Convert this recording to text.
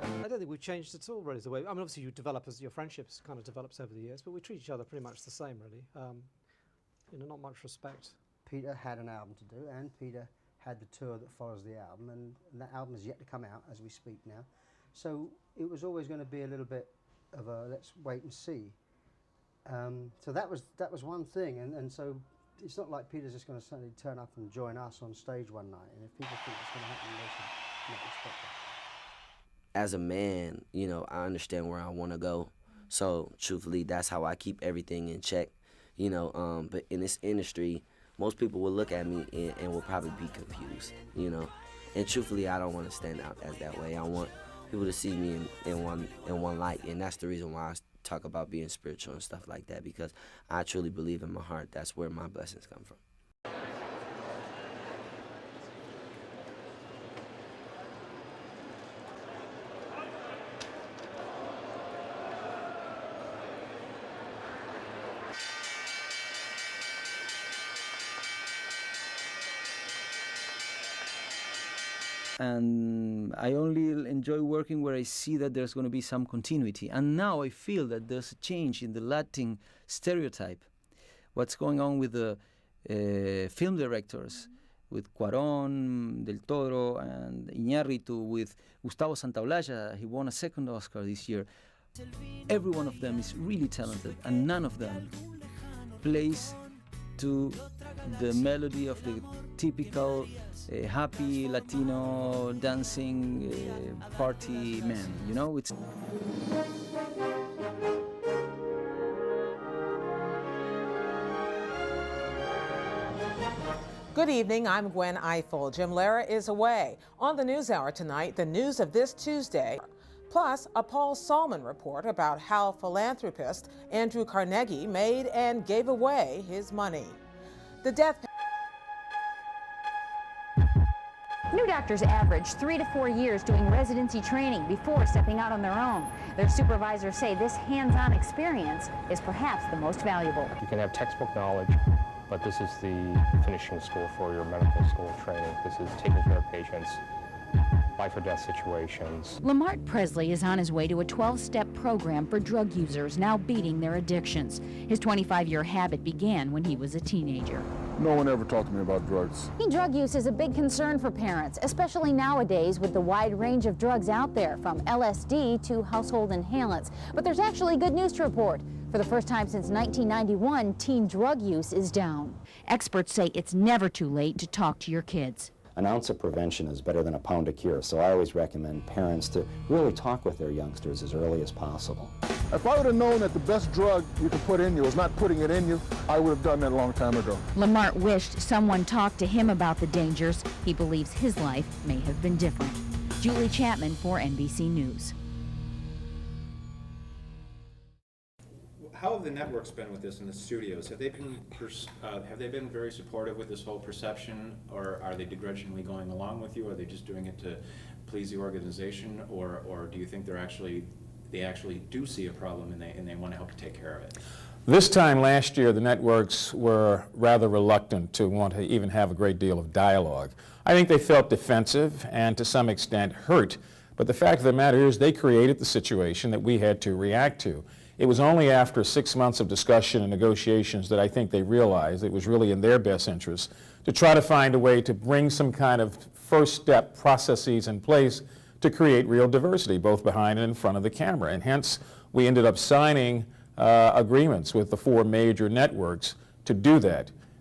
I don't think we've changed at all, really, the way. I mean, obviously, you develop as your friendships kind of develops over the years, but we treat each other pretty much the same, really. You know, not much respect. Peter had an album to do, and Peter had the tour that follows the album, and that album is yet to come out as we speak now. So it was always going to be a little bit of a let's wait and see. So that was one thing, and so it's not like Peter's just going to suddenly turn up and join us on stage one night. And if people think it's going to happen, they should not expect that. As a man, you know, I understand where I want to go. So truthfully, that's how I keep everything in check, you know. But in this industry, most people will look at me and will probably be confused, you know. And truthfully, I don't want to stand out as that way. I want people to see me in one light, and that's the reason why I talk about being spiritual and stuff like that, because I truly believe in my heart that's where my blessings come from. And I only enjoy working where I see that there's going to be some continuity. And now I feel that there's a change in the Latin stereotype. What's going on with the film directors, with Cuarón, Del Toro, and Iñárritu, with Gustavo Santaolalla. He won a second Oscar this year. Every one of them is really talented, and none of them plays to the melody of the typical happy Latino dancing party man, you know? It's Good evening, I'm Gwen Eiffel. Jim Lara is away. On the NewsHour tonight, the news of this Tuesday, plus a Paul Salman report about how philanthropist Andrew Carnegie made and gave away his money. The death New doctors average 3 to 4 years doing residency training before stepping out on their own. Their supervisors say this hands-on experience is perhaps the most valuable. You can have textbook knowledge, but this is the finishing school for your medical school training. This is taking care of patients, life or death situations. Lamart Presley is on his way to a 12-step program for drug users now beating their addictions. His 25-year habit began when he was a teenager. No one ever talked to me about drugs. Drug use is a big concern for parents, especially nowadays with the wide range of drugs out there, from LSD to household inhalants. But there's actually good news to report. For the first time since 1991, teen drug use is down. Experts say it's never too late to talk to your kids. An ounce of prevention is better than a pound of cure, so I always recommend parents to really talk with their youngsters as early as possible. If I would have known that the best drug you could put in you was not putting it in you, I would have done that a long time ago. Lamart wished someone talked to him about the dangers. He believes his life may have been different. Julie Chapman for NBC News. How have the networks been with this in the studios? Have they been very supportive with this whole perception, or are they begrudgingly going along with you? Are they just doing it to please the organization, or do you think they actually do see a problem and they want to help you take care of it? This time last year, the networks were rather reluctant to want to even have a great deal of dialogue. I think they felt defensive and to some extent hurt, but the fact of the matter is they created the situation that we had to react to. It was only after 6 months of discussion and negotiations that I think they realized it was really in their best interest to try to find a way to bring some kind of first step processes in place to create real diversity, both behind and in front of the camera. And hence, we ended up signing agreements with the 4 major networks to do that.